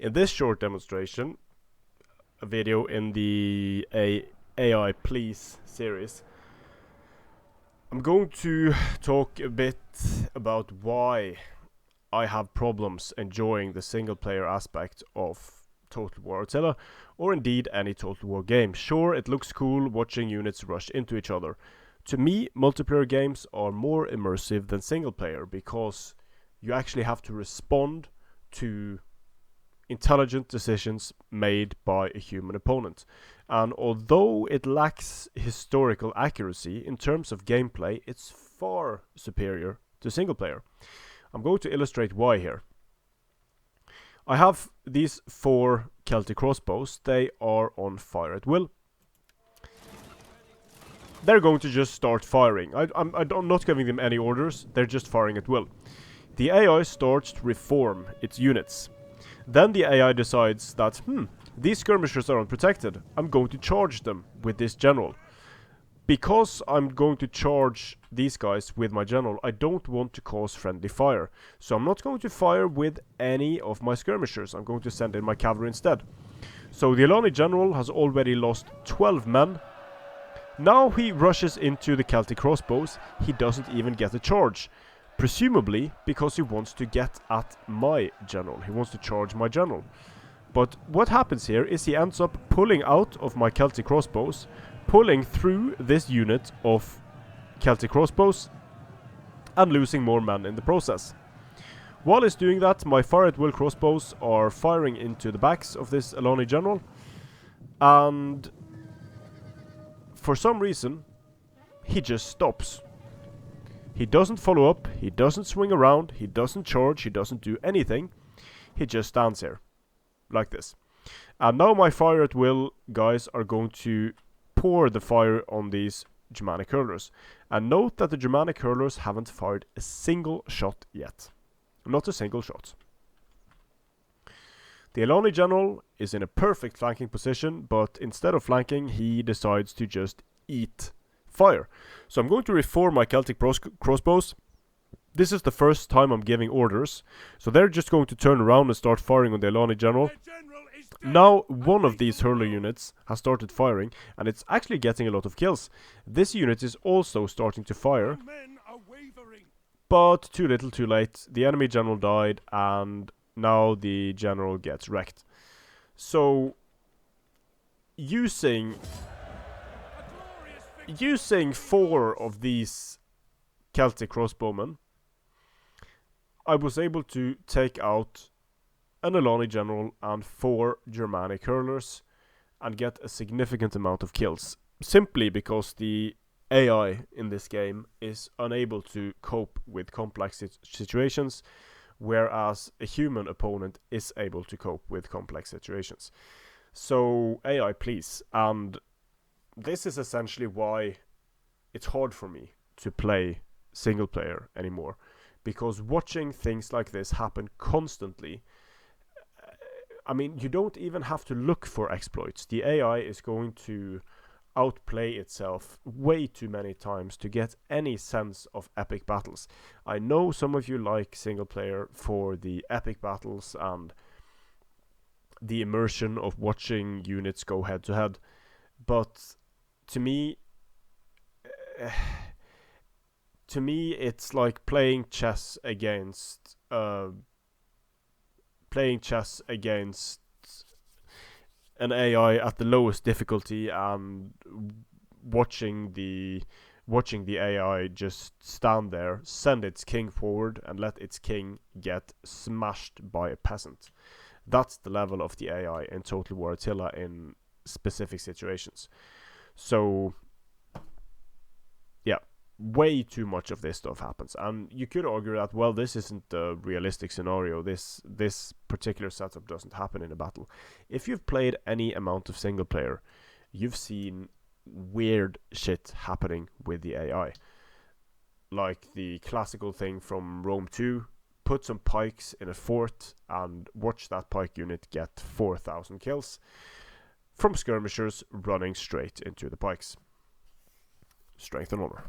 In this short demonstration, a video in the AI Please series, I'm going to talk a bit about why I have problems enjoying the single player aspect of Total War Attila, or indeed any Total War game. Sure, it looks cool watching units rush into each other. To me, multiplayer games are more immersive than single player because you actually have to respond to intelligent decisions made by a human opponent. And although it lacks historical accuracy in terms of gameplay, it's far superior to single player. I'm going to illustrate why here. I have these 4 Celtic crossbows. They are on fire at will. They're going to just start firing. I'm not giving them any orders, they're just firing at will. The AI starts to reform its units. Then the AI decides that, these skirmishers are unprotected. I'm going to charge them with this general. Because I'm going to charge these guys with my general, I don't want to cause friendly fire. So I'm not going to fire with any of my skirmishers. I'm going to send in my cavalry instead. So the Alani general has already lost 12 men. Now he rushes into the Celtic crossbows. He doesn't even get a charge. Presumably because he wants to get at my general. He wants to charge my general. But what happens here is he ends up pulling out of my Celtic crossbows, pulling through this unit of Celtic crossbows, and losing more men in the process. While he's doing that, my fire at will crossbows are firing into the backs of this Alani general, and for some reason he just stops. He doesn't follow up, he doesn't swing around, he doesn't charge, he doesn't do anything. He just stands here, like this. And now my fire at will guys are going to pour the fire on these Germanic hurlers. And note that the Germanic hurlers haven't fired a single shot yet. Not a single shot. The Alani general is in a perfect flanking position, but instead of flanking, he decides to just eat fire. So I'm going to reform my Celtic crossbows. This is the first time I'm giving orders. So they're just going to turn around and start firing on the Alani general. Now one of these hurler units has started firing, and it's actually getting a lot of kills. This unit is also starting to fire, but too little too late. The enemy general died, and now the general gets wrecked. So using 4 of these Celtic crossbowmen, I was able to take out an Alani general and 4 Germanic hurlers and get a significant amount of kills, simply because the AI in this game is unable to cope with complex situations, whereas a human opponent is able to cope with complex situations. So AI please. And this is essentially why it's hard for me to play single player anymore, because watching things like this happen constantly, I mean, you don't even have to look for exploits. The AI is going to outplay itself way too many times to get any sense of epic battles. I know some of you like single player for the epic battles and the immersion of watching units go head to head, but to me it's like playing chess against an AI at the lowest difficulty, and watching the AI just stand there, send its king forward, and let its king get smashed by a peasant. That's the level of the AI in Total War Attila in specific situations. So yeah, way too much of this stuff happens, and you could argue that, well, this isn't a realistic scenario, this particular setup doesn't happen in a battle. If you've played any amount of single player, you've seen weird shit happening with the AI, like the classical thing from Rome 2: put some pikes in a fort and watch that pike unit get 4,000 kills from skirmishers running straight into the pikes. Strength and honor.